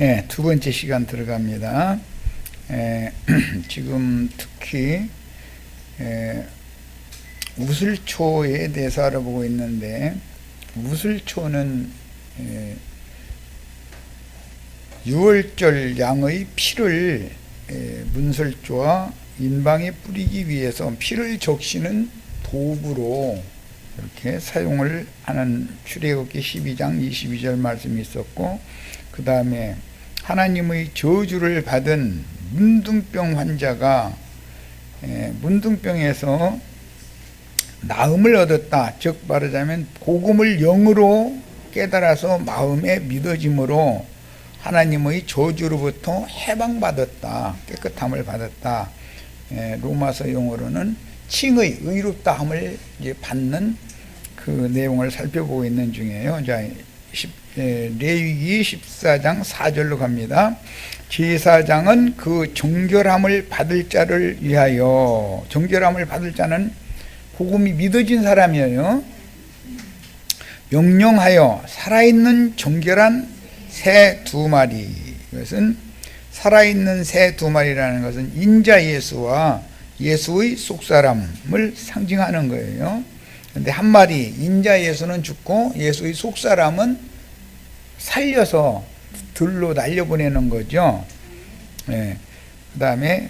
예, 두 번째 시간 들어갑니다. 지금 특히 우슬초에 대해서 알아보고 있는데, 우슬초는 유월절 양의 피를 문설조와 인방에 뿌리기 위해서 피를 적시는 도구로 이렇게 사용을 하는 출애굽기 12장 22절 말씀이 있었고, 그 다음에 하나님의 저주를 받은 문둥병 환자가 문둥병에서 나음을 얻었다, 즉 말하자면 복음을 영으로 깨달아서 마음에 믿어짐으로 하나님의 저주로부터 해방받았다, 깨끗함을 받았다. 로마서 용어로는 칭의, 의롭다함을 이제 받는 그 내용을 살펴보고 있는 중이에요. 자, 레위기 14장 4절로 갑니다. 제사장은 그 정결함을 받을 자를 위하여, 정결함을 받을 자는 복음이 믿어진 사람이에요. 명령하여 살아있는 정결한 새 2마리, 이것은 살아있는 새 2마리라는 것은 인자 예수와 예수의 속사람을 상징하는 거예요. 그런데 한 마리, 인자 예수는 죽고 예수의 속사람은 살려서 들로 날려보내는 거죠. 그 다음에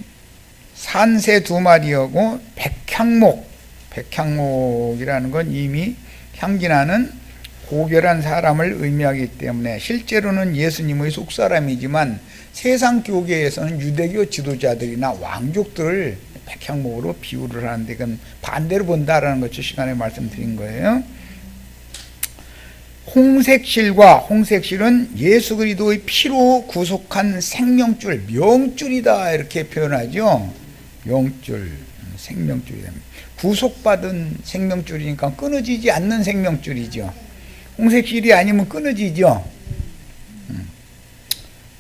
산새 2마리하고 백향목이라는 건 이미 향기나는 고결한 사람을 의미하기 때문에 실제로는 예수님의 속사람이지만 세상 교계에서는 유대교 지도자들이나 왕족들을 백향목으로 비유를 하는데, 그건 반대로 본다라는 것을 시간에 말씀드린 거예요. 홍색실은 예수 그리스도의 피로 구속한 생명줄, 명줄이다 이렇게 표현하죠. 명줄, 생명줄이다. 구속받은 생명줄이니까 끊어지지 않는 생명줄이죠. 홍색실이 아니면 끊어지죠.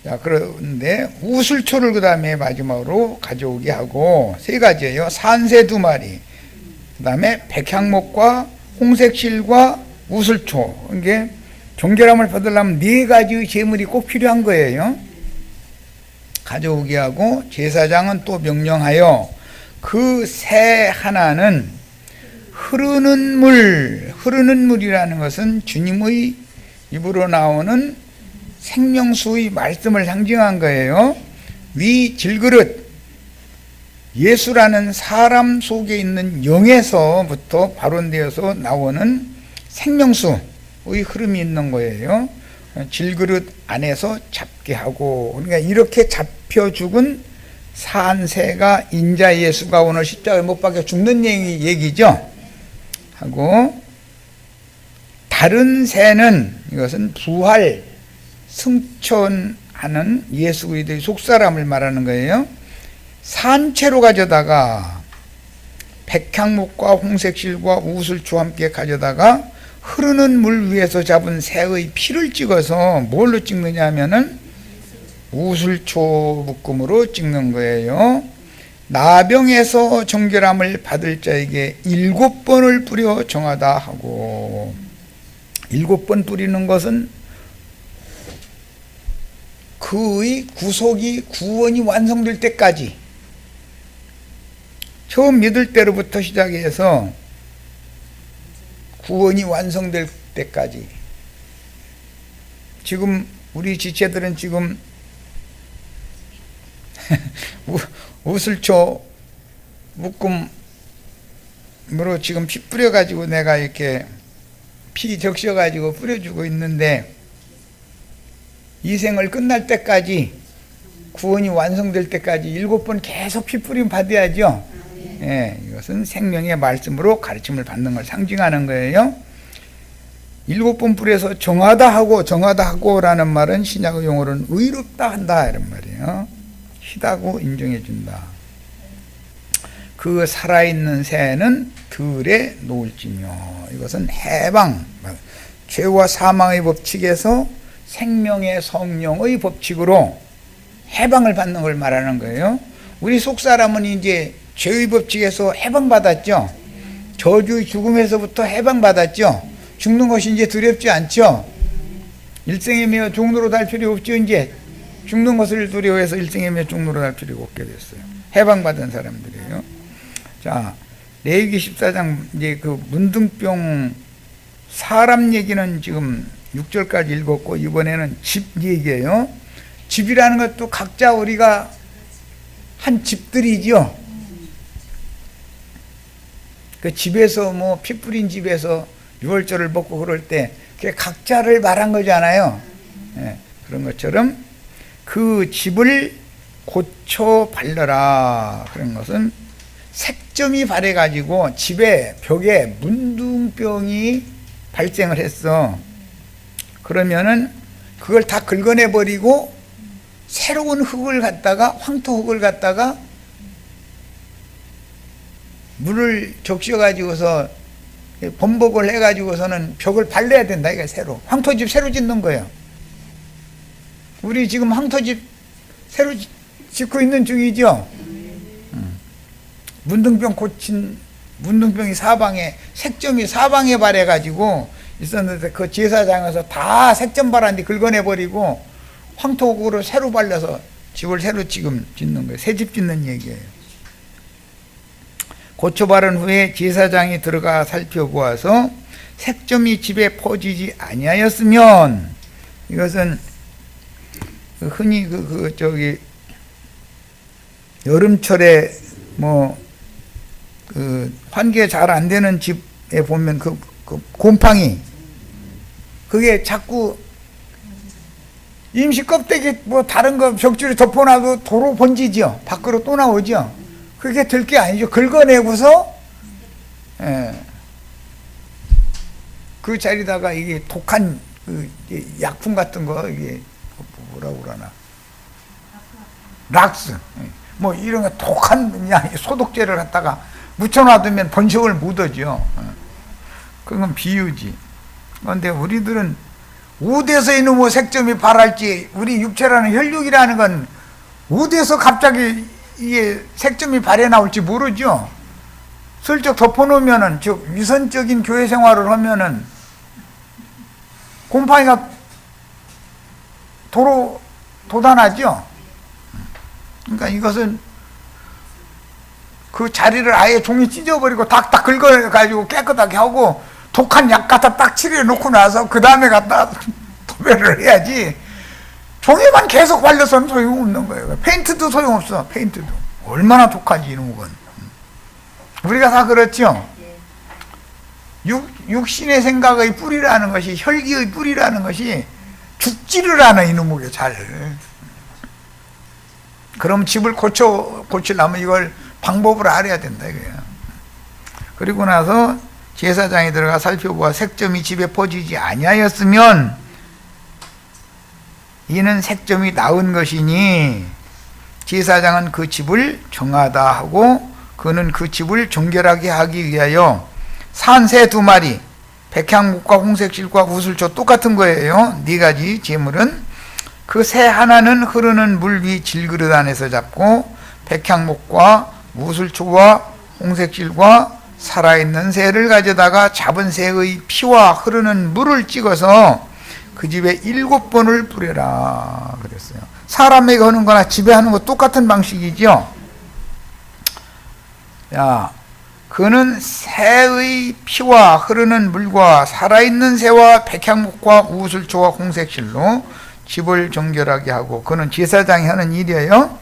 자, 그런데 우슬초를 그 다음에 마지막으로 가져오게 하고, 세 가지예요. 산새 2마리, 그 다음에 백향목과 홍색실과 우슬초. 이게 정결함을 받으려면 4가지의 제물이 꼭 필요한 거예요. 가져오게 하고, 제사장은 또 명령하여 그 새 하나는 흐르는 물이라는 것은 주님의 입으로 나오는 생명수의 말씀을 상징한 거예요. 위 질그릇, 예수라는 사람 속에 있는 영에서부터 발원되어서 나오는 생명수의 흐름이 있는 거예요. 질그릇 안에서 잡게 하고, 그러니까 이렇게 잡혀 죽은 산새가 인자 예수가 오늘 십자가에 못 박혀 죽는 얘기죠. 하고, 다른 새는, 이것은 부활, 승천하는 예수 그리스도의 속사람을 말하는 거예요. 산채로 가져다가 백향목과 홍색실과 우슬초와 함께 가져다가 흐르는 물 위에서 잡은 새의 피를 찍어서 뭘로 찍느냐 하면은 우슬초 묶음으로 찍는 거예요. 나병에서 정결함을 받을 자에게 7번을 뿌려 정하다 하고, 7번 뿌리는 것은 그의 구원이 완성될 때까지, 처음 믿을 때로부터 시작해서 구원이 완성될 때까지. 지금 우리 지체들은 지금 우슬초 묶음으로 지금 피 뿌려가지고 내가 이렇게 피 적셔가지고 뿌려주고 있는데, 이 생을 끝날 때까지, 구원이 완성될 때까지 7번 계속 피 뿌림 받아야죠. 이것은 생명의 말씀으로 가르침을 받는 걸 상징하는 거예요. 7번 뿌려서 정하다 하고 라는 말은 신약의 용어로는 의롭다 한다 이런 말이에요. 희다고 인정해 준다. 그 살아있는 새는 들에 놓을지며, 이것은 해방, 죄와 사망의 법칙에서 생명의 성령의 법칙으로 해방을 받는 걸 말하는 거예요. 우리 속사람은 이제 죄의 법칙에서 해방받았죠. 저주의 죽음에서부터 해방받았죠. 죽는 것이 이제 두렵지 않죠. 일생에 매어 종로로 달 필요 없죠. 이제 죽는 것을 두려워해서 일생이며 죽노로 할 필요가 없게 됐어요. 해방받은 사람들이에요. 자, 레위기 14장 이제 그 문둥병 사람 얘기는 지금 6절까지 읽었고, 이번에는 집 얘기예요. 집이라는 것도 각자 우리가 한 집들이죠. 그 집에서 뭐 피 뿌린 집에서 유월절을 먹고 그럴 때 그게 각자를 말한 거잖아요. 예, 그런 것처럼 그 집을 고쳐 발라라. 그런 것은 색점이 발해가지고 집에 벽에 문둥병이 발생을 했어. 그러면은 그걸 다 긁어내 버리고 새로운 흙을 갖다가, 황토 흙을 갖다가 물을 적셔가지고서 범벅을 해가지고서는 벽을 발라야 된다. 이게 새로 황토집 새로 짓는 거예요. 우리 지금 황토집 새로 짓고 있는 중이죠. 문둥병 고친, 문둥병이 사방에, 색점이 사방에 발해가지고 있었는데 그 제사장에서 다 색점 발한 뒤 긁어내버리고 황토구로 새로 발라서 집을 새로 지금 짓는 거예요. 새 집 짓는 얘기예요. 고쳐 바른 후에 제사장이 들어가 살펴보아서 색점이 집에 퍼지지 아니하였으면, 이것은 흔히 저기 여름철에 뭐 환기가 잘 안 되는 집에 보면 그 곰팡이, 그게 자꾸 임시 껍데기 뭐 다른 거 벽줄에 덮어놔도 도로 번지죠. 밖으로 또 나오죠. 그게 될 게 아니죠. 긁어내고서 그 자리다가 이게 독한 그 약품 같은 거, 이게 뭐라고 그러나, 락스 뭐 이런 거 독한 그냥 소독제를 갖다가 묻혀놔두면 번식을 묻어죠. 그건 비유지. 그런데 우리들은 어디서 이놈의 색점이 발할지, 우리 육체라는 혈육이라는 건 어디서 갑자기 이게 색점이 발해 나올지 모르죠. 슬쩍 덮어놓으면은, 즉 위선적인 교회 생활을 하면은 곰팡이가 도로 돋아나죠. 그러니까 이것은 그 자리를 아예 종이 찢어버리고 탁탁 긁어가지고 깨끗하게 하고 독한 약 갖다 딱 칠해 놓고 나서 그 다음에 갖다 도배를 해야지, 종이만 계속 발려서는 소용없는 거예요. 페인트도 소용없어. 페인트도 얼마나 독하지 이놈은. 우리가 다 그렇죠. 육신의 생각의 뿌리라는 것이, 혈기의 뿌리라는 것이 죽지를 않아 이놈에게 잘. 그럼 집을 고치려면 이걸 방법을 알아야 된다 이거예요. 그리고 나서 제사장이 들어가 살펴보아 색점이 집에 퍼지지 아니하였으면 이는 색점이 나은 것이니 제사장은 그 집을 정하다 하고, 그는 그 집을 정결하게 하기 위하여 산 새 2마리, 백향목과 홍색실과 우슬초 똑같은 거예요. 4가지 제물은 그 새 하나는 흐르는 물 위 질그릇 안에서 잡고, 백향목과 우슬초와 홍색실과 살아있는 새를 가져다가 잡은 새의 피와 흐르는 물을 찍어서 그 집에 7번을 뿌려라 그랬어요. 사람에게 하는 거나 집에 하는 거 똑같은 방식이죠. 야, 그는 새의 피와 흐르는 물과 살아있는 새와 백향목과 우슬초와 홍색실로 집을 정결하게 하고, 그는 제사장이 하는 일이에요.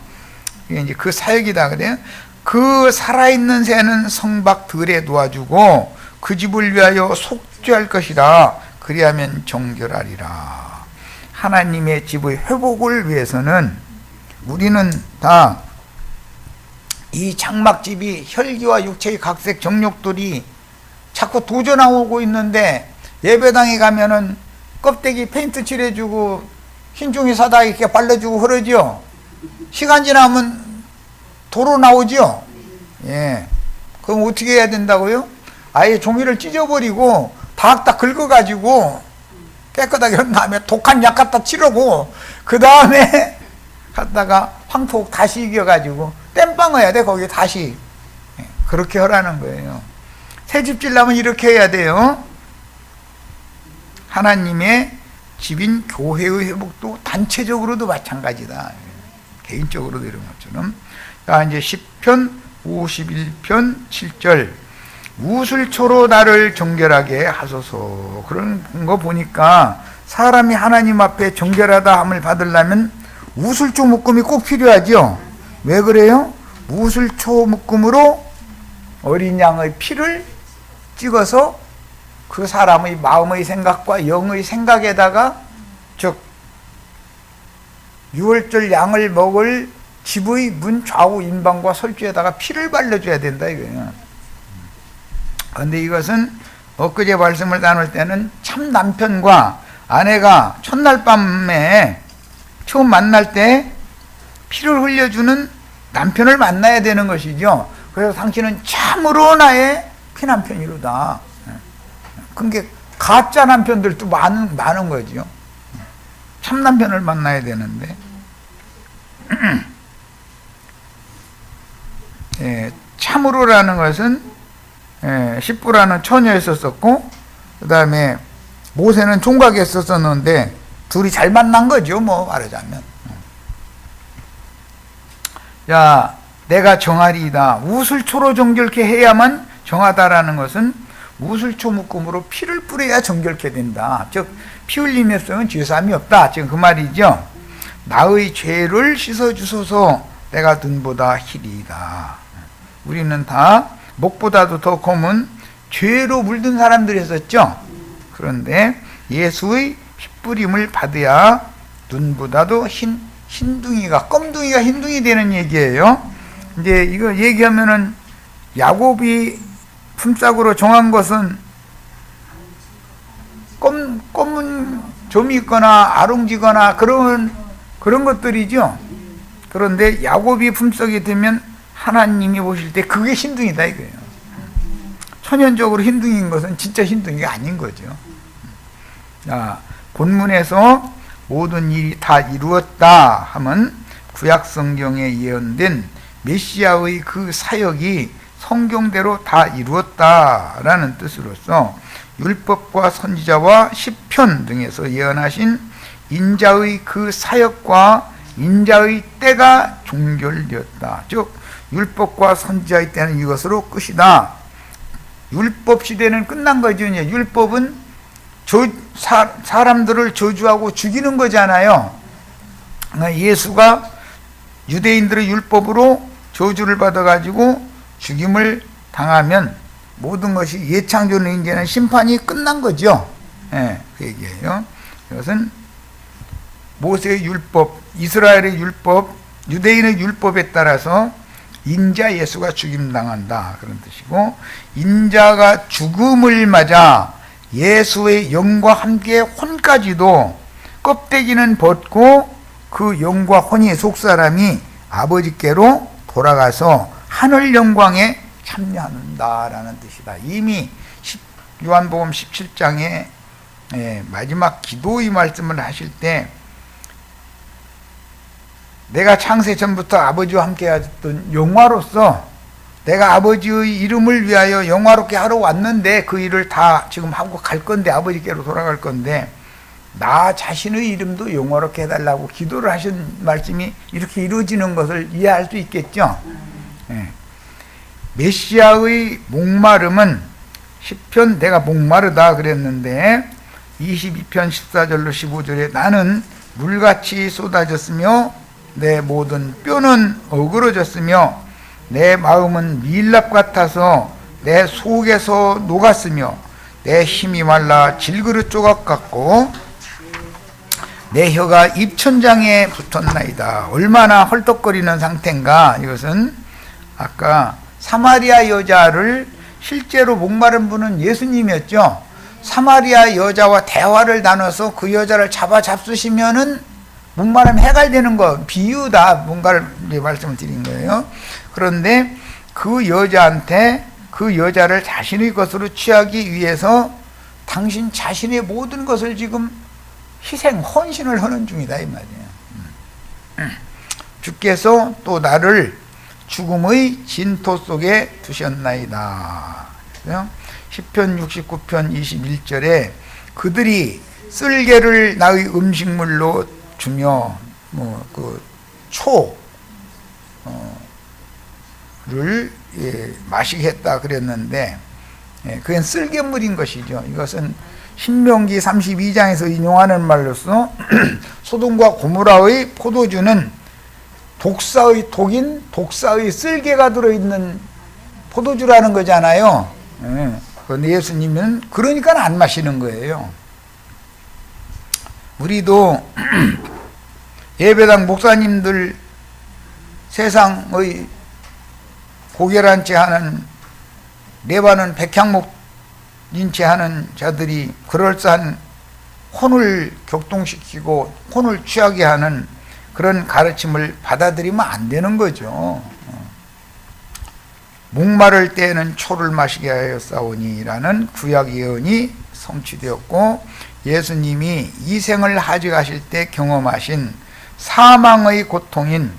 이게 이제 그 사역이다 그래요. 그 살아있는 새는 성박들에 놓아주고 그 집을 위하여 속죄할 것이라. 그리하면 정결하리라. 하나님의 집의 회복을 위해서는 우리는 다 이 장막집이 혈기와 육체의 각색 정욕들이 자꾸 도져나오고 있는데, 예배당에 가면은 껍데기 페인트 칠해주고 흰종이 사다 이렇게 발라주고 그러죠. 시간 지나면 도로 나오죠. 예. 그럼 어떻게 해야 된다고요? 아예 종이를 찢어버리고 다 긁어가지고 깨끗하게 한 다음에 독한 약 갖다 칠하고, 그 다음에 갖다가 황토 다시 이겨가지고 땜빵 해야 돼. 거기 다시. 예. 그렇게 하라는 거예요. 새 집 지려면 이렇게 해야 돼요. 하나님의 집인 교회의 회복도 단체적으로도 마찬가지다. 개인적으로도 이런 것처럼. 자, 이제 10편 51편 7절. 우슬초로 나를 정결하게 하소서. 그런 거 보니까 사람이 하나님 앞에 정결하다 함을 받으려면 우슬초 묶음이 꼭 필요하죠. 왜 그래요? 우슬초 묶음으로 어린 양의 피를 찍어서 그 사람의 마음의 생각과 영의 생각에다가, 즉 유월절 양을 먹을 집의 문 좌우 인방과 설주에다가 피를 발라줘야 된다 이거예요. 그런데 이것은 엊그제 말씀을 나눌 때는 참 남편과 아내가 첫날 밤에 처음 만날 때 피를 흘려주는 남편을 만나야 되는 것이죠. 그래서 당신은 참으로 나의 피남편이로다. 그게 가짜 남편들도 많은 거죠. 참 남편을 만나야 되는데. 참으로라는 것은 십부라는 처녀에 썼었고, 그 다음에 모세는 총각에 썼었는데 둘이 잘 만난 거죠, 뭐 말하자면. 자, 내가 정하리이다. 우슬초로 정결케 해야만 정하다라는 것은 우슬초 묶음으로 피를 뿌려야 정결케 된다. 즉 피 흘림에서는 죄사함이 없다. 지금 그 말이죠. 나의 죄를 씻어주소서. 내가 눈보다 희리이다. 우리는 다 목보다도 더 검은 죄로 물든 사람들이었었죠. 그런데 예수의 핏뿌림을 받아야 눈보다도 흰둥이가, 껌둥이가 흰둥이 되는 얘기예요. 이제 이거 얘기하면은 야곱이 품삯으로 정한 것은 검은 점이 있거나 아롱지거나 그런 것들이죠. 그런데 야곱이 품삯이 되면 하나님이 보실 때 그게 흰둥이다 이거예요. 천연적으로 흰둥이인 것은 진짜 흰둥이가 아닌 거죠. 자, 본문에서 모든 일이 다 이루었다 하면 구약 성경에 예언된 메시아의 그 사역이 성경대로 다 이루었다라는 뜻으로서 율법과 선지자와 시편 등에서 예언하신 인자의 그 사역과 인자의 때가 종결되었다. 즉 율법과 선지자의 때는 이것으로 끝이다. 율법 시대는 끝난 거죠. 이제 율법은 사람들을 저주하고 죽이는 거잖아요. 그러니까 예수가 유대인들의 율법으로 저주를 받아가지고 죽임을 당하면 모든 것이 예창조는 이제는 심판이 끝난 거죠. 그 얘기예요. 이것은 모세의 율법, 이스라엘의 율법, 유대인의 율법에 따라서 인자 예수가 죽임당한다 그런 뜻이고, 인자가 죽음을 맞아 예수의 영과 함께 혼까지도 껍데기는 벗고 그 영과 혼이 속사람이 아버지께로 돌아가서 하늘 영광에 참여한다라는 뜻이다. 이미 요한복음 17장에 마지막 기도의 말씀을 하실 때 내가 창세 전부터 아버지와 함께 하던 영화로서 내가 아버지의 이름을 위하여 영화롭게 하러 왔는데 그 일을 다 지금 하고 갈 건데 아버지께로 돌아갈 건데 나 자신의 이름도 영화롭게 해달라고 기도를 하신 말씀이 이렇게 이루어지는 것을 이해할 수 있겠죠. 메시아의 목마름은 10편 내가 목마르다 그랬는데 22편 14절로 15절에 나는 물같이 쏟아졌으며 내 모든 뼈는 어그러졌으며 내 마음은 밀랍 같아서 내 속에서 녹았으며 내 힘이 말라 질그릇 조각 같고 내 혀가 입천장에 붙었나이다. 얼마나 헐떡거리는 상태인가. 이것은 아까 사마리아 여자를 실제로 목마른 분은 예수님이었죠. 사마리아 여자와 대화를 나눠서 그 여자를 잡수시면은 목마름 해갈되는 거 비유다. 뭔가를 말씀을 드린 거예요. 그런데 그 여자한테 그 여자를 자신의 것으로 취하기 위해서 당신 자신의 모든 것을 지금 희생, 헌신을 하는 중이다 이 말이에요. 주께서 또 나를 죽음의 진토 속에 두셨나이다. 10편 69편 21절에 그들이 쓸개를 나의 음식물로 주며 초를 마시게 했다 그랬는데, 그건 쓸개물인 것이죠. 이것은 신명기 32장에서 인용하는 말로서 소돔과 고모라의 포도주는 독사의 독인 독사의 쓸개가 들어있는 포도주라는 거잖아요. 그런데 예수님은 그러니까 안 마시는 거예요. 우리도 예배당 목사님들, 세상의 고결한 채 하는 내바는 백향목인 채 하는 자들이 그럴싸한 혼을 격동시키고 혼을 취하게 하는 그런 가르침을 받아들이면 안 되는 거죠. 목마를 때에는 초를 마시게 하였사오니라는 구약 예언이 성취되었고, 예수님이 이 생을 하직하실 때 경험하신 사망의 고통인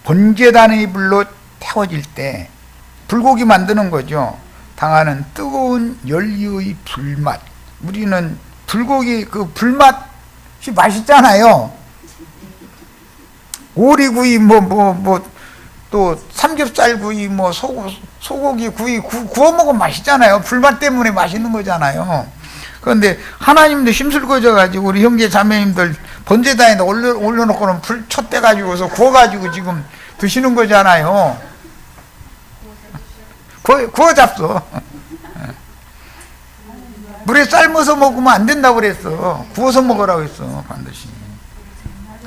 번제단의 불로 태워질 때 불고기 만드는 거죠. 당하는 뜨거운 연료의 불맛. 우리는 불고기 그 불맛이 맛있잖아요. 오리구이 또 삼겹살구이 소고기 구이 구워 먹으면 맛있잖아요. 불맛 때문에 맛있는 거잖아요. 그런데 하나님도 힘쓸거져 가지고 우리 형제 자매님들 번제단에다 올려놓고는 불 촛대 가지고서 구워가지고 지금 드시는 거잖아요. 구워 잡숴. 물에 삶아서 먹으면 안 된다고 그랬어. 구워서 먹으라고 했어, 반드시.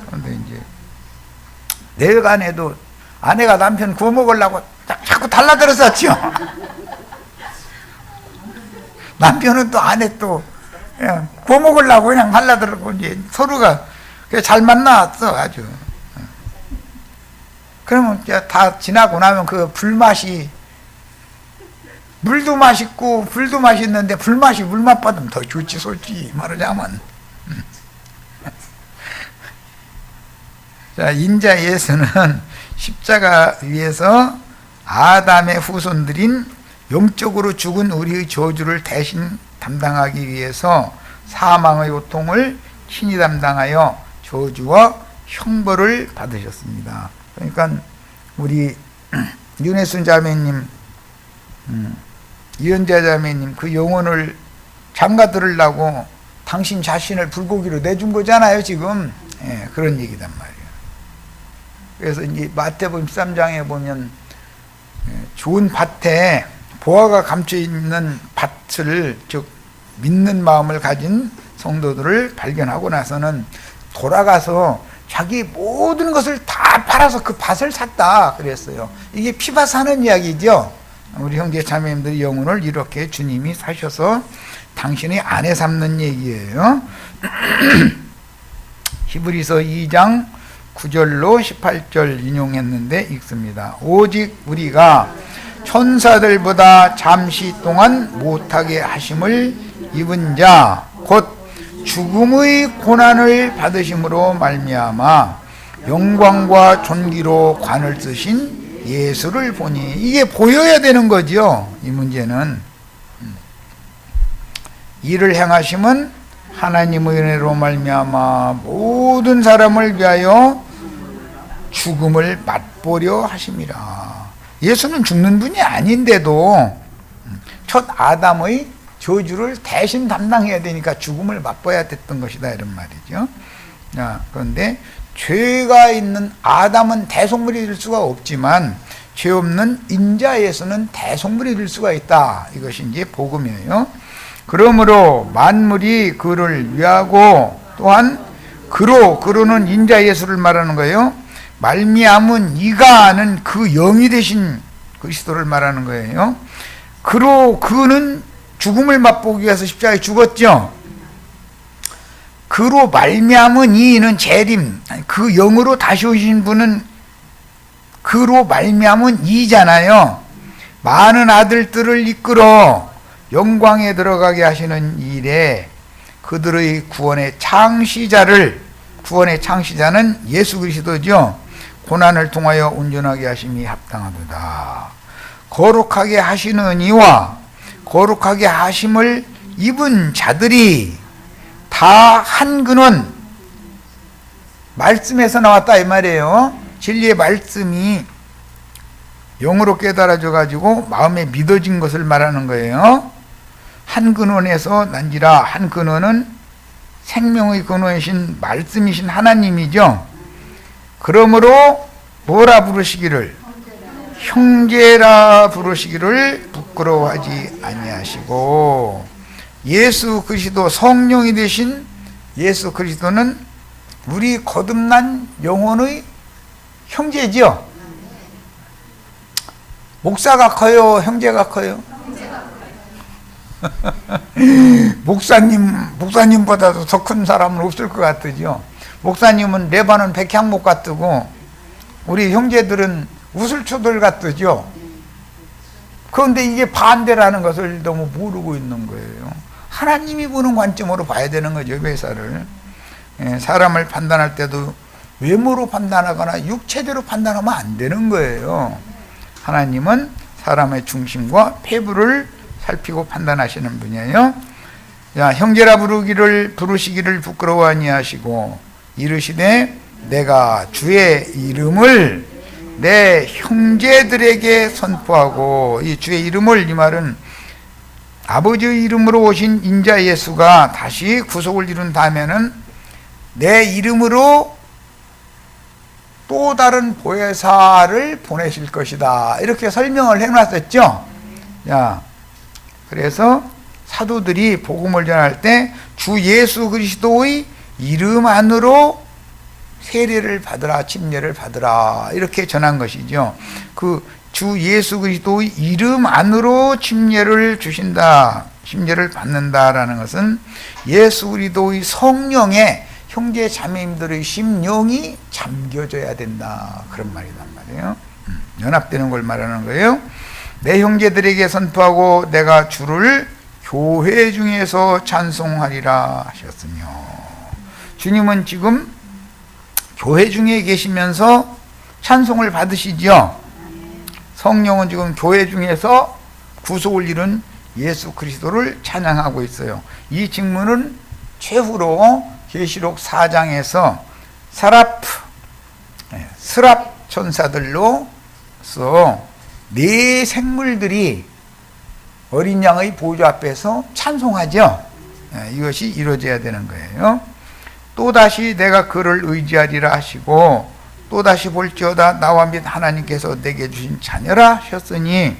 그런데 이제 내일간에도 아내가 남편 구워 먹으려고 자꾸 달라들었었죠. 남편은 또 아내 또 그냥 구워 먹으려고 그냥 달라들었고, 이제 서로가 잘 만났어, 아주. 그러면 다 지나고 나면 그 불맛이, 물도 맛있고 불도 맛있는데 불맛이 물맛 받으면 더 좋지, 솔직히 말하자면. 자, 인자 예수는 십자가 위에서 아담의 후손들인 영적으로 죽은 우리의 저주를 대신 담당하기 위해서 사망의 고통을 친히 담당하여 저주와 형벌을 받으셨습니다. 그러니까 우리 윤혜순 자매님, 이현자 자매님 그 영혼을 장가 들으려고 당신 자신을 불고기로 내준 거잖아요, 지금. 그런 얘기단 말이에요. 그래서 이제 마태복음 13장에 보면 좋은 밭에 보화가 감춰 있는 밭을, 즉 믿는 마음을 가진 성도들을 발견하고 나서는 돌아가서 자기 모든 것을 다 팔아서 그 밭을 샀다 그랬어요. 이게 피밭 사는 이야기죠. 우리 형제 자매님들의 영혼을 이렇게 주님이 사셔서 당신의 아내 삼는 얘기예요. 히브리서 2장 9절로 18절 인용했는데 읽습니다. 오직 우리가 천사들보다 잠시 동안 못하게 하심을 입은 자 곧 죽음의 고난을 받으심으로 말미암아 영광과 존귀로 관을 쓰신 예수를 보니, 이게 보여야 되는 거죠. 이 문제는 이를 행하심은 하나님의 은혜로 말미암아 모든 사람을 위하여 죽음을 맛보려 하심이라. 예수는 죽는 분이 아닌데도 첫 아담의 저주를 대신 담당해야 되니까 죽음을 맛봐야 됐던 것이다, 이런 말이죠. 그런데 죄가 있는 아담은 대속물이 될 수가 없지만 죄 없는 인자 예수는 대속물이 될 수가 있다. 이것이 이제 복음이에요. 그러므로 만물이 그를 위하고 또한 그로는 인자 예수를 말하는 거예요. 말미암은 이가 아는 그 영이 되신 그리스도를 말하는 거예요. 그는 죽음을 맛보기 위해서 십자가에 죽었죠. 그로 말미암은 이는 재림, 그 영으로 다시 오신 분은 그로 말미암은 이잖아요. 많은 아들들을 이끌어 영광에 들어가게 하시는 일에 그들의 구원의 창시자는 예수 그리스도죠. 고난을 통하여 온전하게 하심이 합당하도다. 거룩하게 하시는 이와 거룩하게 하심을 입은 자들이 다 다 한 근원, 말씀에서 나왔다 이 말이에요. 진리의 말씀이 영으로 깨달아져 가지고 마음에 믿어진 것을 말하는 거예요. 한 근원에서 난지라. 한 근원은 생명의 근원이신 말씀이신 하나님이죠. 그러므로 뭐라 부르시기를? 형제라 부르시기를 부끄러워하지 아니하시고, 예수 그리스도, 성령이 되신 예수 그리스도는 우리 거듭난 영혼의 형제죠. 목사가 커요, 형제가 커요? 목사님보다도 더 큰 사람은 없을 것 같으죠. 목사님은 레바논 백향목 같고 우리 형제들은 우슬초들 같죠. 그런데 이게 반대라는 것을 너무 모르고 있는 거예요. 하나님이 보는 관점으로 봐야 되는 거죠, 회사를. 사람을 판단할 때도 외모로 판단하거나 육체대로 판단하면 안 되는 거예요. 하나님은 사람의 중심과 폐부를 살피고 판단하시는 분이에요. 자, 형제라 부르시기를 부끄러워 아니하시고 이르시되 내가 주의 이름을 내 형제들에게 선포하고, 이 주의 이름을, 이 말은 아버지의 이름으로 오신 인자 예수가 다시 구속을 이룬 다음에는 내 이름으로 또 다른 보혜사를 보내실 것이다, 이렇게 설명을 해놨었죠. 자, 그래서 사도들이 복음을 전할 때 주 예수 그리스도의 이름 안으로 세례를 받으라, 침례를 받으라, 이렇게 전한 것이죠. 그 주 예수 그리스도의 이름 안으로 침례를 주신다, 침례를 받는다라는 것은 예수 그리스도의 성령에 형제 자매님들의 심령이 잠겨져야 된다, 그런 말이란 말이에요. 연합되는 걸 말하는 거예요. 내 형제들에게 선포하고 내가 주를 교회 중에서 찬송하리라 하셨으며, 주님은 지금 교회 중에 계시면서 찬송을 받으시죠. 성령은 지금 교회 중에서 구속을 이룬 예수 그리스도를 찬양하고 있어요. 이 직문은 최후로 계시록 4장에서 스랍 천사들로서 네 생물들이 어린 양의 보좌 앞에서 찬송하죠. 이것이 이루어져야 되는 거예요. 또다시 내가 그를 의지하리라 하시고 또다시 볼지어다 나와 및 하나님께서 내게 주신 자녀라 하셨으니,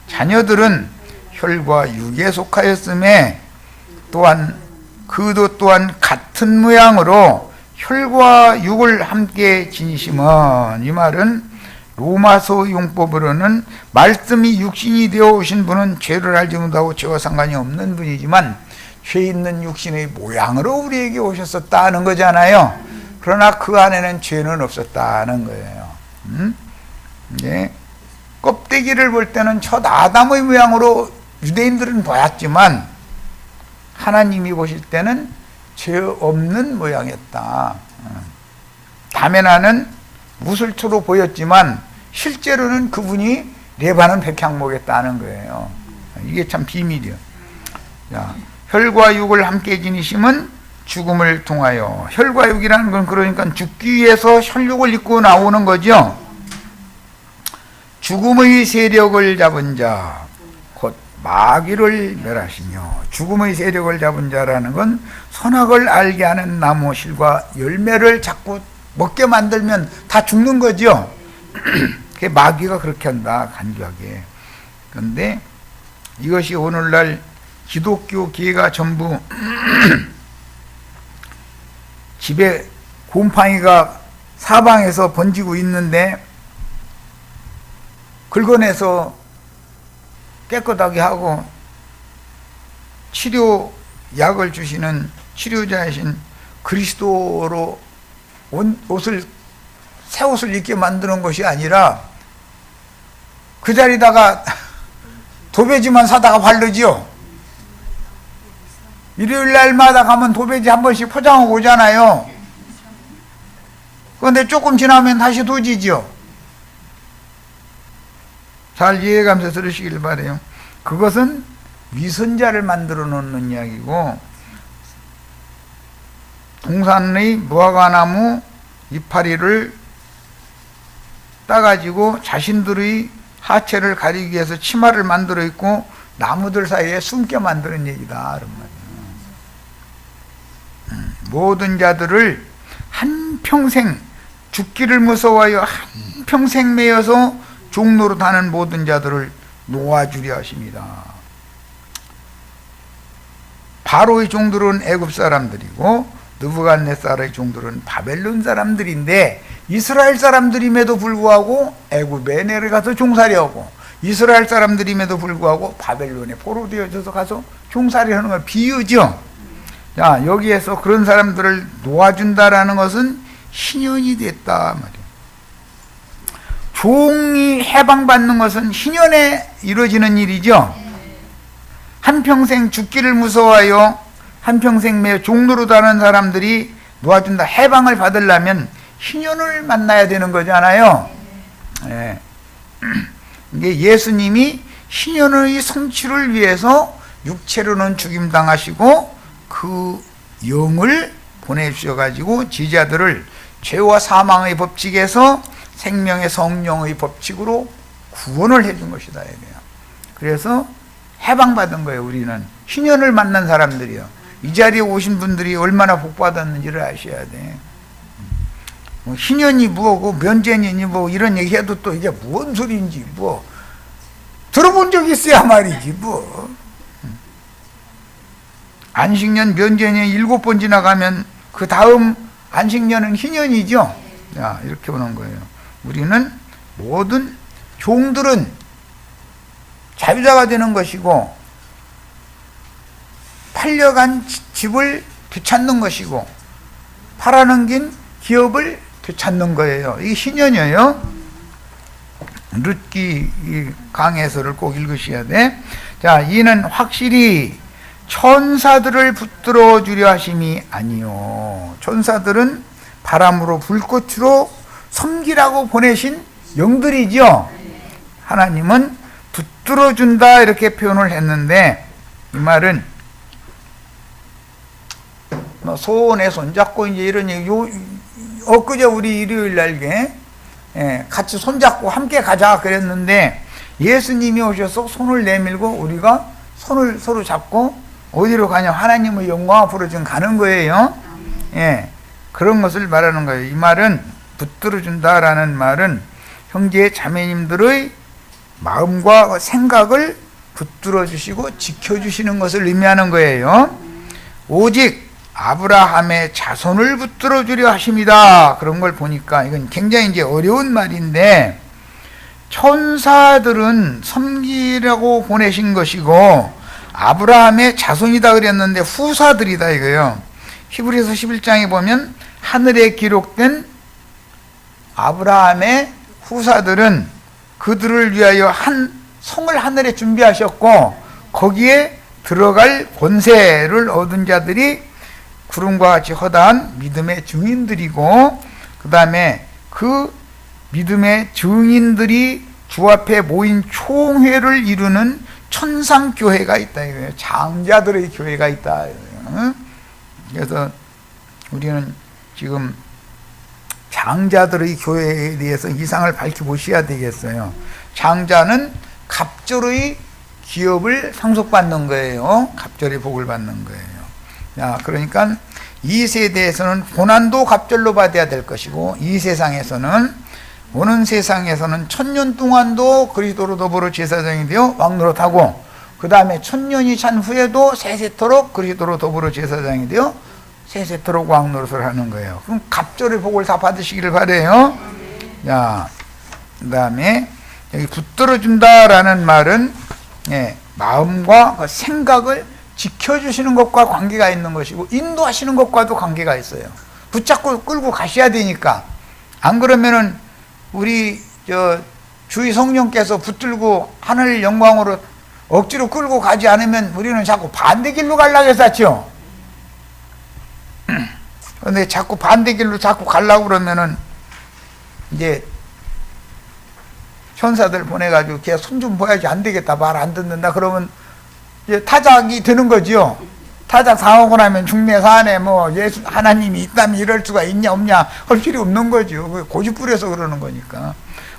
자녀들은 혈과 육에 속하였음에 또한 그도 또한 같은 모양으로 혈과 육을 함께 지니심은, 이 말은 로마서 용법으로는 말씀이 육신이 되어 오신 분은 죄를 알지 못하고 죄와 상관이 없는 분이지만 죄 있는 육신의 모양으로 우리에게 오셨었다는 거잖아요. 그러나 그 안에는 죄는 없었다는 거예요. 예. 껍데기를 볼 때는 첫 아담의 모양으로 유대인들은 보였지만 하나님이 보실 때는 죄 없는 모양이었다. 밤에 나는 무술초로 보였지만 실제로는 그분이 레바논 백향목이었다는 거예요. 이게 참 비밀이에요. 자, 혈과 육을 함께 지니심은 죽음을 통하여, 혈과 육이라는 건 그러니까 죽기 위해서 혈육을 입고 나오는 거죠. 죽음의 세력을 잡은 자, 곧 마귀를 멸하시며, 죽음의 세력을 잡은 자라는 건 선악을 알게 하는 나무 실과 열매를 자꾸 먹게 만들면 다 죽는 거죠. 그게 마귀가 그렇게 한다, 간교하게. 그런데 이것이 오늘날 기독교 계가 전부 집에 곰팡이가 사방에서 번지고 있는데 긁어내서 깨끗하게 하고 치료약을 주시는 치료자이신 그리스도로 새 옷을 입게 만드는 것이 아니라 그 자리다가 도배지만 사다가 바르지요. 일요일 날마다 가면 도배지 한 번씩 포장하고 오잖아요. 그런데 조금 지나면 다시 도지죠. 잘 이해가면서 들으시길 바라요. 그것은 위선자를 만들어 놓는 이야기고, 동산의 무화과나무 이파리를 따가지고 자신들의 하체를 가리기 위해서 치마를 만들어 입고 나무들 사이에 숨게 만드는 얘기다. 그런 말이에요. 모든 자들을 한평생 죽기를 무서워하여 한평생 매여서 종로로 다는 모든 자들을 놓아주려 하십니다. 바로의 종들은 애굽 사람들이고 느부갓네살의 종들은 바벨론 사람들인데 이스라엘 사람들임에도 불구하고 애굽에 내려가서 종살이하고 이스라엘 사람들임에도 불구하고 바벨론에 포로되어져서 가서 종살이하는 걸 비유죠. 자, 여기에서 그런 사람들을 놓아준다라는 것은 희년이 됐다 말이에요. 종이 해방받는 것은 희년에 이루어지는 일이죠. 한평생 죽기를 무서워하여 한평생 매여 종노릇하는 사람들이 놓아준다. 해방을 받으려면 희년을 만나야 되는 거잖아요. 예. 이게 예수님이 희년의 성취를 위해서 육체로는 죽임당하시고 그 영을 보내주셔가지고 지자들을 죄와 사망의 법칙에서 생명의 성령의 법칙으로 구원을 해준 것이다. 그래서 해방받은 거예요. 우리는 희년을 만난 사람들이요. 이 자리에 오신 분들이 얼마나 복받았는지를 아셔야 돼. 희년이 뭐고 면제년이 뭐 이런 얘기해도 또 이게 뭔 소리인지 뭐 들어본 적이 있어야 말이지 뭐. 안식년 면제년 7번 지나가면 그 다음 안식년은 희년이죠. 자, 이렇게 보는 거예요. 우리는 모든 종들은 자유자가 되는 것이고 팔려간 집을 되찾는 것이고 팔아넘긴 기업을 되찾는 거예요. 이게 희년이에요. 룻기 강해서를 꼭 읽으셔야 돼. 자, 이는 확실히 천사들을 붙들어 주려 하심이 아니요. 천사들은 바람으로 불꽃으로 섬기라고 보내신 영들이죠. 하나님은 붙들어 준다 이렇게 표현을 했는데 이 말은 손에 손잡고 이제 이런 얘기. 엊그제 우리 일요일 날에 같이 손잡고 함께 가자 그랬는데 예수님이 오셔서 손을 내밀고 우리가 손을 서로 잡고 어디로 가냐 하나님의 영광 앞으로 지금 가는 거예요. 예, 그런 것을 말하는 거예요. 이 말은 붙들어 준다라는 말은 형제 자매님들의 마음과 생각을 붙들어 주시고 지켜 주시는 것을 의미하는 거예요. 오직 아브라함의 자손을 붙들어 주려 하십니다. 그런 걸 보니까 이건 굉장히 이제 어려운 말인데 천사들은 섬기라고 보내신 것이고 아브라함의 자손이다 그랬는데 후사들이다 이거예요. 히브리서 11장에 보면 하늘에 기록된 아브라함의 후사들은 그들을 위하여 한 성을 하늘에 준비하셨고 거기에 들어갈 권세를 얻은 자들이 구름과 같이 허다한 믿음의 증인들이고 그 다음에 그 믿음의 증인들이 주 앞에 모인 총회를 이루는 천상교회가 있다 이거예요. 장자들의 교회가 있다 이거예요. 그래서 우리는 지금 장자들의 교회에 대해서 이상을 밝혀보셔야 되겠어요. 장자는 갑절의 기업을 상속받는 거예요. 갑절의 복을 받는 거예요. 자, 그러니까 이 세대에서는 고난도 갑절로 받아야 될 것이고 이 세상에서는 오는 세상에서는 1000년 동안도 그리스도로 더불어 제사장이 되어 왕노릇하고 그 다음에 1000년이 찬 후에도 세세토록 그리스도로 더불어 제사장이 되어 세세토록 왕노릇을 하는 거예요. 그럼 갑절의 복을 다 받으시기를 바래요. 자, 그 다음에 여기 붙들어준다라는 말은 마음과 그 생각을 지켜주시는 것과 관계가 있는 것이고 인도하시는 것과도 관계가 있어요. 붙잡고 끌고 가셔야 되니까. 안 그러면은 우리 주의 성령께서 붙들고 하늘 영광으로 억지로 끌고 가지 않으면 우리는 자꾸 반대 길로 가려고 했었죠. 그런데 자꾸 반대 길로 자꾸 가려고 그러면은 이제 천사들 보내가지고 걔 손 좀 봐야지 안 되겠다 말 안 듣는다 그러면 이제 타작이 되는 거죠. 타작 당하고 나면 중내 사안에 뭐 예수 하나님이 있다면 이럴 수가 있냐 없냐 할 필요 없는 거죠. 고집 부려서 그러는 거니까.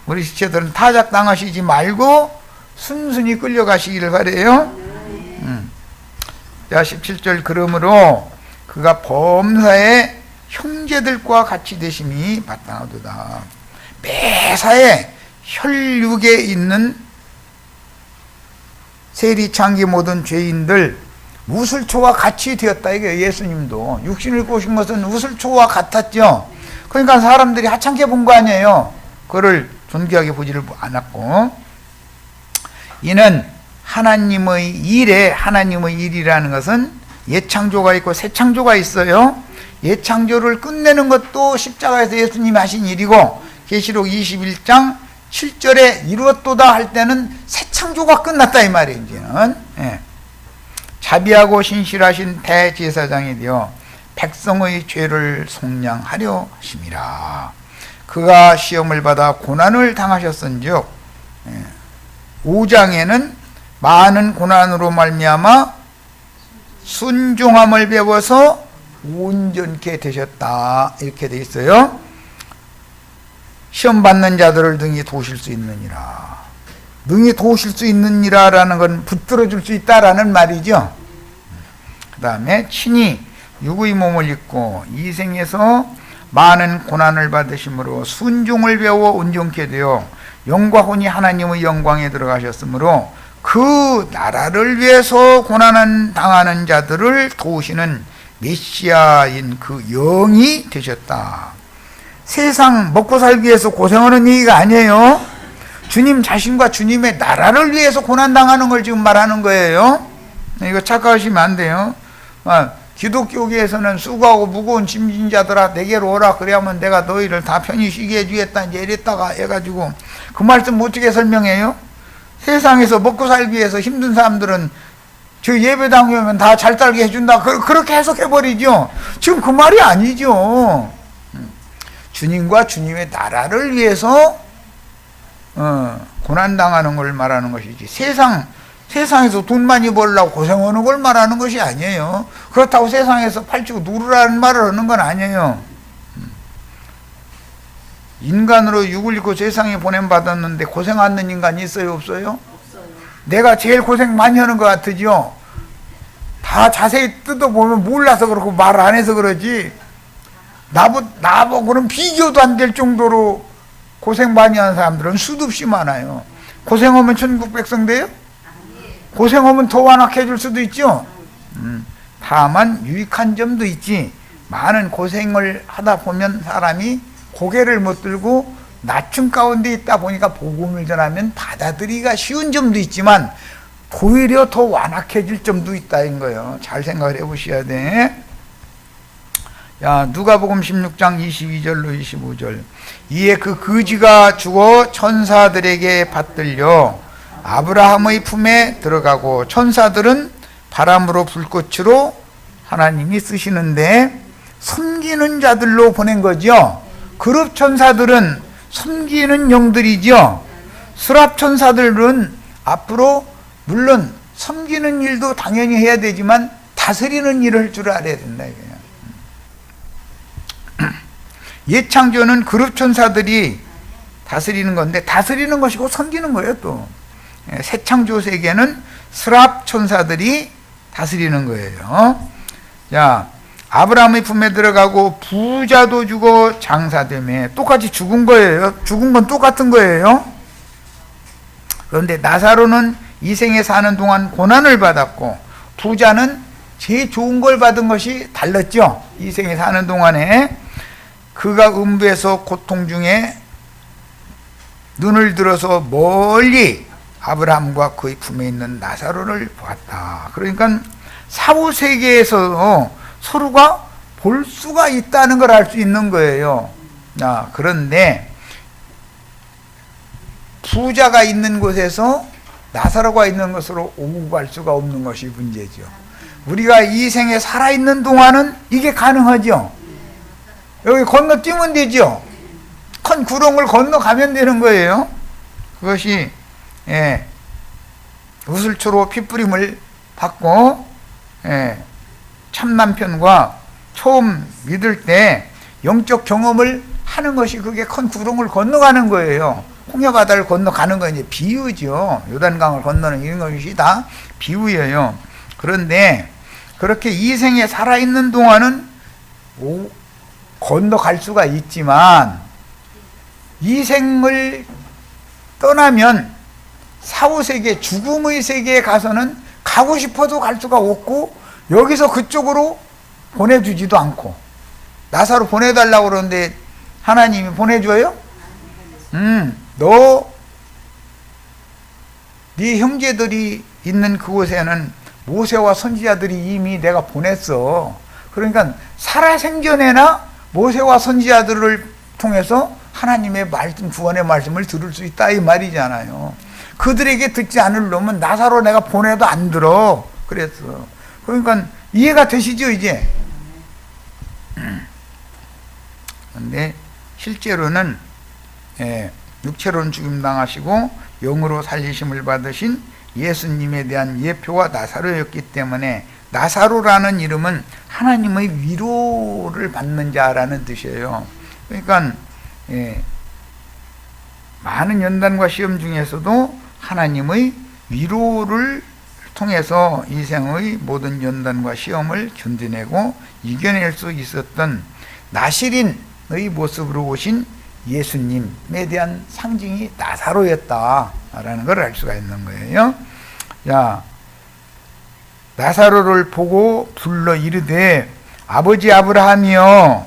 우리 지체들은 타작 당하시지 말고 순순히 끌려가시기를 바래요. 자, 17절 그러므로 그가 범사에 형제들과 같이 되심이 마땅하도다. 매사에 혈육에 있는 세리창기 모든 죄인들 우슬초와 같이 되었다. 이게 예수님도 육신을 입고 오신 것은 우슬초와 같았죠. 그러니까 사람들이 하찮게 본 거 아니에요. 그를 존귀하게 보지를 않았고, 이는 하나님의 일에, 하나님의 일이라는 것은 예창조가 있고 새창조가 있어요. 예창조를 끝내는 것도 십자가에서 예수님이 하신 일이고, 계시록 21장 7절에 이루었도다 할 때는 새창조가 끝났다 이 말이에요. 이제는 자비하고 신실하신 대제사장이 되어 백성의 죄를 속량하려 하심이라. 그가 시험을 받아 고난을 당하셨은즉 5장에는 많은 고난으로 말미암아 순종함을 배워서 온전케 되셨다 이렇게 돼 있어요. 시험 받는 자들을 능히 도우실 수 있느니라. 능히 도우실 수 있느니라 라는 건 붙들어 줄 수 있다라는 말이죠. 그 다음에 친히 육의 몸을 입고 이 생에서 많은 고난을 받으심으로 순종을 배워 온전케 되어 영과 혼이 하나님의 영광에 들어가셨으므로 그 나라를 위해서 고난을 당하는 자들을 도우시는 메시아인 그 영이 되셨다. 세상 먹고 살기 위해서 고생하는 얘기가 아니에요. 주님 자신과 주님의 나라를 위해서 고난당하는 걸 지금 말하는 거예요. 이거 착각하시면 안 돼요. 기독교계에서는 수고하고 무거운 짐진 자들아 내게로 오라 그래야면 내가 너희를 다 편히 쉬게 해주겠다 이제 이랬다가 해가지고 그 말씀 어떻게 설명해요? 세상에서 먹고 살기 위해서 힘든 사람들은 저 예배당에 오면 다 잘 살게 해준다 그렇게 해석해버리죠. 지금 그 말이 아니죠. 주님과 주님의 나라를 위해서 고난당하는 걸 말하는 것이지 세상에서 돈 많이 벌려고 고생하는 걸 말하는 것이 아니에요. 그렇다고 세상에서 팔찌고 누르라는 말을 하는 건 아니에요. 인간으로 육을 입고 세상에 보냄받았는데 고생 않는 인간이 있어요 없어요? 없어요. 내가 제일 고생 많이 하는 것 같으죠. 다 자세히 뜯어보면 몰라서 그렇고 말 안 해서 그러지 나보고는 비교도 안 될 정도로 고생 많이 하는 사람들은 수도 없이 많아요. 고생하면 천국 백성 돼요? 고생하면 더 완악해 줄 수도 있죠. 다만 유익한 점도 있지. 많은 고생을 하다 보면 사람이 고개를 못 들고 낮춤 가운데 있다 보니까 복음을 전하면 받아들이기가 쉬운 점도 있지만 오히려 더 완악해질 점도 있다는 거예요. 잘 생각을 해보셔야 돼. 누가복음 16장 22절로 25절. 이에 그 거지가 죽어 천사들에게 받들려 아브라함의 품에 들어가고 천사들은 바람으로 불꽃으로 하나님이 쓰시는데 섬기는 자들로 보낸 거죠. 그룹 천사들은 섬기는 영들이죠. 수랍 천사들은 앞으로 물론 섬기는 일도 당연히 해야 되지만 다스리는 일을 할 줄 알아야 된다 이거예요. 예창조는 그룹 천사들이 다스리는 건데 다스리는 것이고 섬기는 거예요. 또 새창조 세계는 스랍 천사들이 다스리는 거예요. 자, 아브라함의 품에 들어가고 부자도 죽어 장사되며 똑같이 죽은 거예요. 죽은 건 똑같은 거예요. 그런데 나사로는 이 생에 사는 동안 고난을 받았고 부자는 제일 좋은 걸 받은 것이 달랐죠. 이 생에 사는 동안에 그가 음부에서 고통 중에 눈을 들어서 멀리 아브라함과 그의 품에 있는 나사로를 보았다. 그러니까 사후 세계에서 서로가 볼 수가 있다는 걸 알 수 있는 거예요. 그런데 부자가 있는 곳에서 나사로가 있는 것으로 오고 갈 수가 없는 것이 문제죠. 우리가 이 생에 살아있는 동안은 이게 가능하죠. 여기 건너뛰면 되죠. 큰 구렁을 건너가면 되는 거예요. 그것이 우슬초로 핏부림을 받고 참남편과 처음 믿을 때 영적 경험을 하는 것이 그게 큰 구름을 건너가는 거예요. 홍해바다를 건너가는 건 이제 비유죠. 요단강을 건너는 이런 것이 다 비유예요. 그런데 그렇게 이 생에 살아있는 동안은 건너갈 수가 있지만 이 생을 떠나면 사후세계, 죽음의 세계에 가서는 가고 싶어도 갈 수가 없고 여기서 그쪽으로 보내주지도 않고 나사로 보내달라고 그러는데 하나님이 보내줘요? 네 형제들이 있는 그곳에는 모세와 선지자들이 이미 내가 보냈어. 그러니까 살아생전에나 모세와 선지자들을 통해서 하나님의 말씀, 구원의 말씀을 들을 수 있다 이 말이잖아요. 그들에게 듣지 않을 놈은 나사로 내가 보내도 안 들어. 그랬어. 그러니까 이해가 되시죠 이제? 근데 실제로는 육체로는 죽임당하시고 영으로 살리심을 받으신 예수님에 대한 예표가 나사로였기 때문에 나사로라는 이름은 하나님의 위로를 받는 자라는 뜻이에요. 그러니까 많은 연단과 시험 중에서도 하나님의 위로를 통해서 이 생의 모든 연단과 시험을 견뎌내고 이겨낼 수 있었던 나시린의 모습으로 오신 예수님에 대한 상징이 나사로였다라는 걸 알 수가 있는 거예요. 자, 나사로를 보고 불러 이르되 아버지 아브라함이여.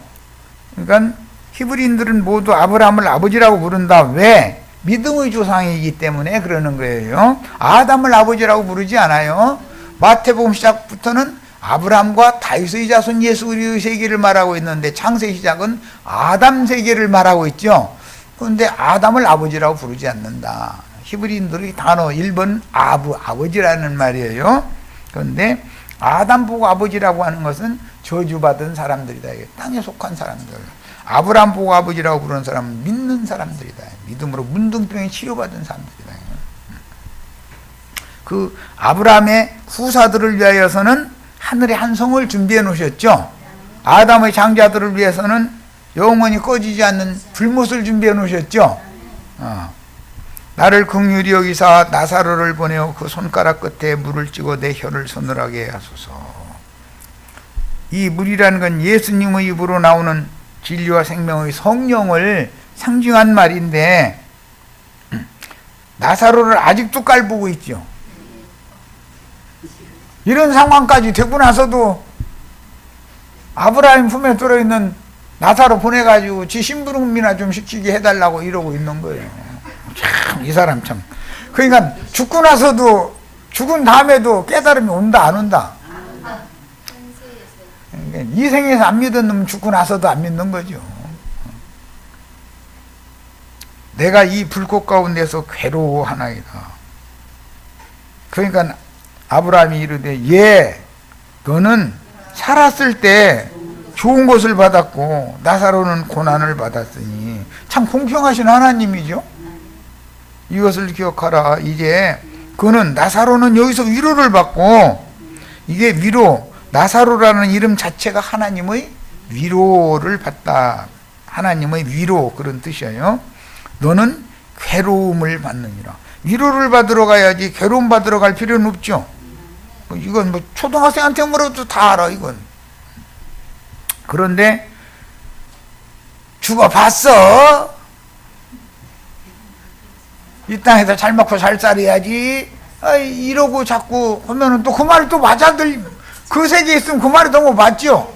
그러니까 히브리인들은 모두 아브라함을 아버지라고 부른다. 왜? 믿음의 조상이기 때문에 그러는 거예요. 아담을 아버지라고 부르지 않아요. 마태복음 시작부터는 아브라함과 다윗의 자손 예수 그리스도의 세계를 말하고 있는데 창세 시작은 아담 세계를 말하고 있죠. 그런데 아담을 아버지라고 부르지 않는다. 히브리인들의 단어 1번 아버지라는 말이에요. 그런데 아담 보고 아버지라고 하는 것은 저주받은 사람들이다. 땅에 속한 사람들. 아브라함 보고 아버지라고 부르는 사람은 믿는 사람들이다. 믿음으로 문둥병에 치료받은 사람들이다. 그 아브라함의 후사들을 위하여서는 하늘에 한 성을 준비해 놓으셨죠. 아담의 장자들을 위해서는 영원히 꺼지지 않는 불못을 준비해 놓으셨죠. 나를 긍휼히 여기사 나사로를 보내어 그 손가락 끝에 물을 찍어 내 혀를 서늘하게 하소서. 이 물이라는 건 예수님의 입으로 나오는 진리와 생명의 성령을 상징한 말인데 나사로를 아직도 깔보고 있죠. 이런 상황까지 되고 나서도 아브라함 품에 들어있는 나사로 보내가지고 지 심부름이나 좀 시키게 해달라고 이러고 있는 거예요. 참, 이 사람 참. 그러니까 죽고 나서도 죽은 다음에도 깨달음이 온다 안 온다? 그러니까 이 생에서 안 믿은 놈은 죽고 나서도 안 믿는 거죠. 내가 이 불꽃 가운데서 괴로워하나이다. 그러니까 아브라함이 이르되 너는 살았을 때 좋은 것을 받았고 나사로는 고난을 받았으니 참 공평하신 하나님이죠. 이것을 기억하라. 이제 그는 나사로는 여기서 위로를 받고 이게 위로 나사로라는 이름 자체가 하나님의 위로를 받다. 하나님의 위로 그런 뜻이에요. 너는 괴로움을 받느니라. 위로를 받으러 가야지 괴로움 받으러 갈 필요는 없죠. 이건 뭐 초등학생한테 물어도 다 알아 이건. 그런데 죽어봤어? 이 땅에서 잘 먹고 잘 살아야지 이러고 자꾸 하면은 또 그 말이 또 맞아들. 그 세계에 있으면 그 말이 너무 맞죠.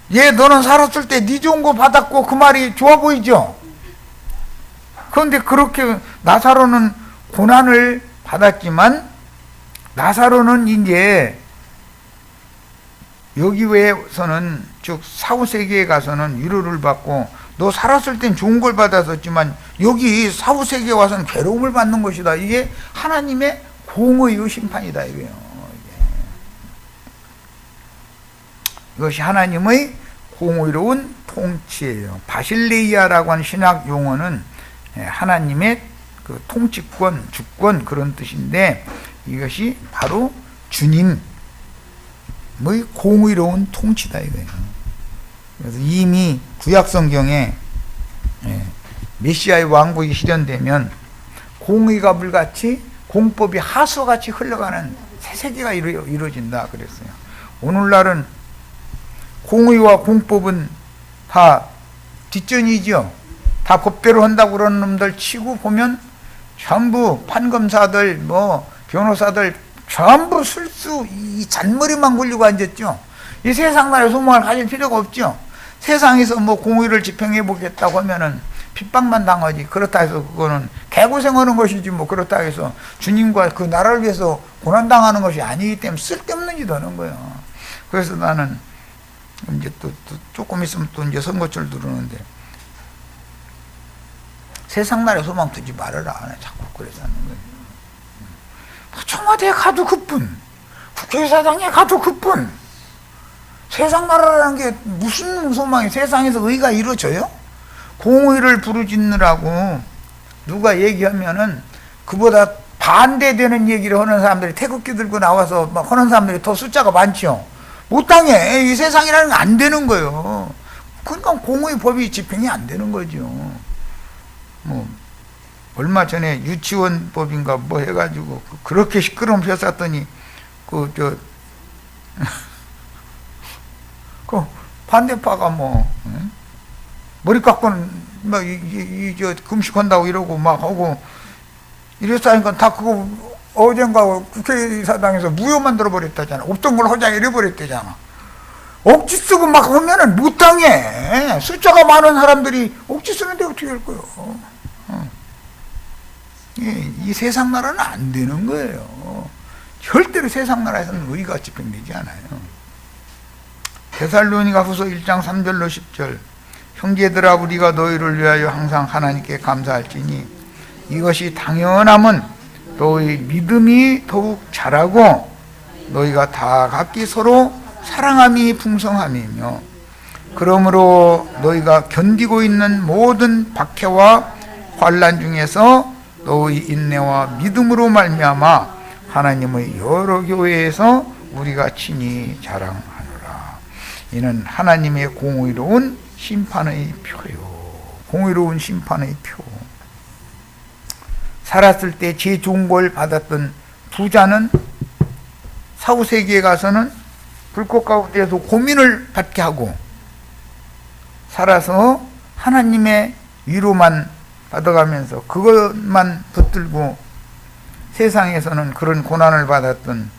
너는 살았을 때 네 좋은 거 받았고 그 말이 좋아 보이죠. 그런데 그렇게 나사로는 고난을 받았지만 나사로는 이제 여기 외에서는 즉 사후세계에 가서는 위로를 받고 너 살았을 땐 좋은 걸 받았었지만 여기 사후세계에 와서는 괴로움을 받는 것이다. 이게 하나님의 공의의 심판이다 이거예요. 이것이 하나님의 공의로운 통치예요. 바실레이아라고 하는 신학 용어는 하나님의 그 통치권, 주권 그런 뜻인데 이것이 바로 주님, 뭐 공의로운 통치다 이거예요. 그래서 이미 구약 성경에 메시아의 왕국이 실현되면 공의가 물같이 공법이 하수같이 흘러가는 새 세계가 이루어진다 그랬어요. 오늘날은 공의와 공법은 다 뒷전이죠. 다 법대로 한다고 그러는 놈들 치고 보면 전부 판검사들 뭐 변호사들 전부 술수 이 잔머리만 굴리고 앉았죠. 이 세상 나라의 소망을 가질 필요가 없죠. 세상에서 뭐 공의를 집행해 보겠다고 하면은 핍박만 당하지. 그렇다 해서 그거는 개고생하는 것이지 뭐 그렇다 해서 주님과 그 나라를 위해서 고난당하는 것이 아니기 때문에 쓸데없는 짓 하는 거예요. 그래서 나는 이제 또 조금 있으면 또 이제 선거철 들어오는데 세상 나라에 소망 두지 말아라. 자꾸 그래서 하는 거예요. 청와대에 가도 그뿐, 국회의사당에 가도 그뿐. 세상 나라라는 게 무슨 소망이 세상에서 의가 이루어져요? 공의를 부르짖느라고 누가 얘기하면은 그보다 반대되는 얘기를 하는 사람들이 태극기 들고 나와서 막 하는 사람들이 더 숫자가 많죠. 못당해. 이 세상이라는 게 안 되는 거예요. 그러니까 공의 법이 집행이 안 되는 거죠. 뭐 얼마 전에 유치원법인가 뭐 해가지고 그렇게 시끄러움 폈었더니 그 반대파가 뭐 머리 깎고는 막 저 금식한다고 이러고 막 하고 이랬으니까 다 그거 어젠가 국회의사당에서 무효 만들어 버렸다잖아. 없던 걸 허장 이래 버렸다잖아. 억지 쓰고 막 하면은 못 당해. 숫자가 많은 사람들이 억지 쓰는데 어떻게 할 거요? 이 세상 나라는 안 되는 거예요. 절대로 세상 나라에서는 의가 집행되지 않아요. 데살로니가 후서 1장 3절로 10절 형제들아 우리가 너희를 위하여 항상 하나님께 감사할지니 이것이 당연함은 너희 믿음이 더욱 자라고 너희가 다 각기 서로 사랑함이 풍성함이며 그러므로 너희가 견디고 있는 모든 박해와 환난 중에서 너희 인내와 믿음으로 말미암아 하나님의 여러 교회에서 우리가 친히 자랑하노라. 이는 하나님의 공의로운 심판의 표요. 공의로운 심판의 표. 살았을 때 제일 좋은 걸 받았던 부자는 사후세계에 가서는 불꽃 가운데서 고민을 받게 하고 살아서 하나님의 위로만 받아가면서 그것만 붙들고 세상에서는 그런 고난을 받았던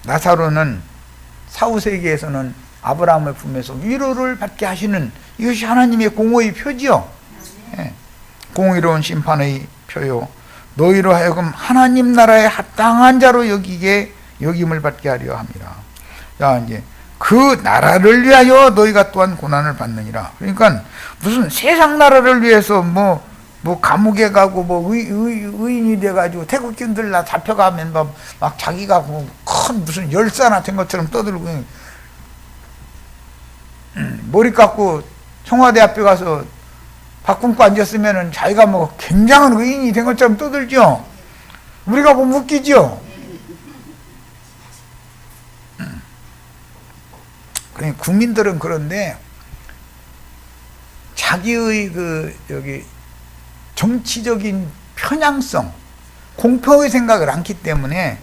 나사로는 사후세계에서는 아브라함의 품에서 위로를 받게 하시는 이것이 하나님의 공의의 표지요. 공의로운 심판의 표요. 너희로 하여금 하나님 나라에 합당한 자로 여김을 받게 하려 함이라. 자, 이제 그 나라를 위하여 너희가 또한 고난을 받느니라. 그러니까 무슨 세상 나라를 위해서 뭐 감옥에 가고 뭐 의인이 돼가지고 태국인들 나 잡혀가면 막 자기가 큰 무슨 열사 같은 것처럼 떠들고 머리 깎고 청와대 앞에 가서 밥 굶고 앉았으면은 자기가 뭐 굉장한 의인이 된 것처럼 떠들죠. 우리가 보면 웃기죠. 그러니까 국민들은 그런데 자기의 정치적인 편향성, 공평의 생각을 않기 때문에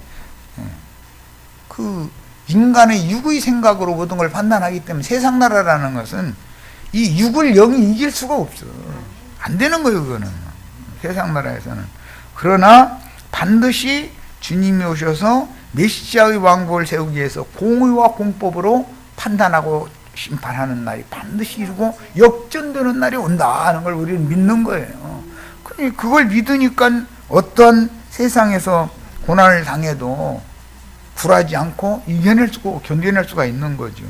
그 인간의 육의 생각으로 모든 걸 판단하기 때문에 세상 나라라는 것은 이 육을 영이 이길 수가 없어. 안 되는 거예요, 그거는. 세상 나라에서는. 그러나 반드시 주님이 오셔서 메시아의 왕국을 세우기 위해서 공의와 공법으로 판단하고 심판하는 날이 반드시 이루고 역전되는 날이 온다 하는 걸 우리는 믿는 거예요. 그걸 믿으니까 어떤 세상에서 고난을 당해도 굴하지 않고 이겨낼 수고 견뎌낼 수가 있는 거죠.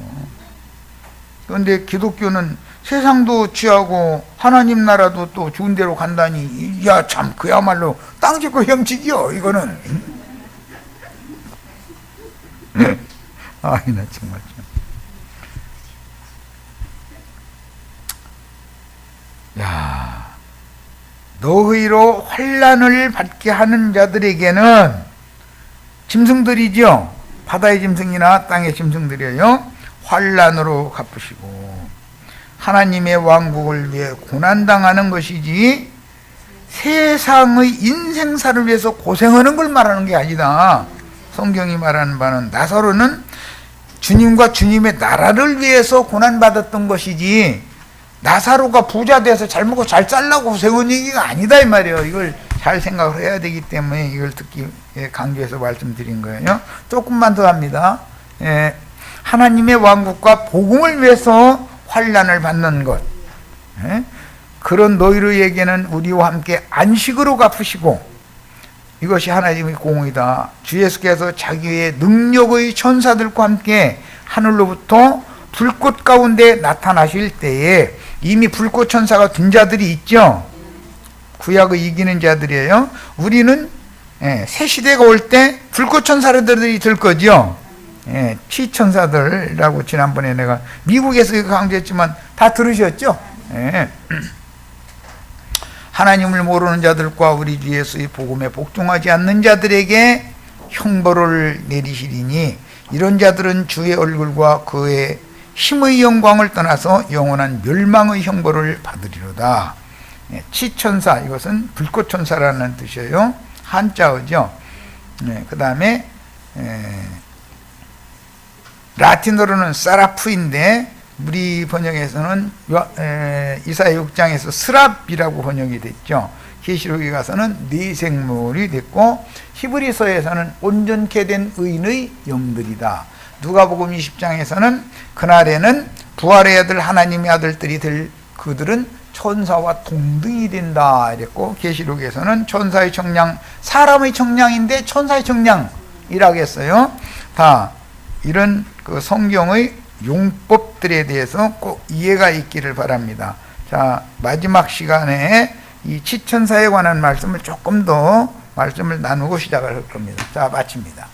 그런데 기독교는 세상도 취하고 하나님 나라도 또 좋은 데로 간다니 야 참 그야말로 땅 짓고 형식이요 이거는. 아이 나 정말 야 너희로 환난을 받게 하는 자들에게는 짐승들이죠. 바다의 짐승이나 땅의 짐승들이에요. 환난으로 갚으시고 하나님의 왕국을 위해 고난당하는 것이지 세상의 인생사를 위해서 고생하는 걸 말하는 게 아니다. 성경이 말하는 바는 나사로는 주님과 주님의 나라를 위해서 고난받았던 것이지 나사로가 부자 돼서 잘 먹고 잘 살라고 고생한 얘기가 아니다 이 말이에요. 이걸 잘 생각을 해야 되기 때문에 이걸 듣기 강조해서 말씀드린 거예요. 조금만 더 합니다. 하나님의 왕국과 복음을 위해서 환난을 받는 것, 그런 너희들에게는 우리와 함께 안식으로 갚으시고 이것이 하나님의 공의다. 주 예수께서 자기의 능력의 천사들과 함께 하늘로부터 불꽃 가운데 나타나실 때에 이미 불꽃 천사가 든 자들이 있죠. 구약을 이기는 자들이에요. 우리는 새 시대가 올 때 불꽃 천사들이 들 거죠. 치천사들이라고 지난번에 내가 미국에서 이거 강조했지만 다 들으셨죠? 하나님을 모르는 자들과 우리 주 예수의 복음에 복종하지 않는 자들에게 형벌을 내리시리니 이런 자들은 주의 얼굴과 그의 힘의 영광을 떠나서 영원한 멸망의 형벌을 받으리로다. 치천사, 이것은 불꽃천사라는 뜻이에요. 한자어죠. 그 다음에 라틴어로는 사라프인데 우리 번역에서는 이사야 6장에서 스랍이라고 번역이 됐죠. 계시록에 가서는 내생물이 됐고 히브리서에서는 온전케 된 의인의 영들이다. 누가복음 20장에서는 그날에는 부활의 아들 하나님의 아들들이 될 그들은 천사와 동등이 된다 이랬고 계시록에서는 천사의 청량, 사람의 청량인데 천사의 청량이라고 했어요. 다 이런 그 성경의 용법들에 대해서 꼭 이해가 있기를 바랍니다. 자, 마지막 시간에 이 치천사에 관한 말씀을 조금 더 말씀을 나누고 시작을 할 겁니다. 자, 마칩니다.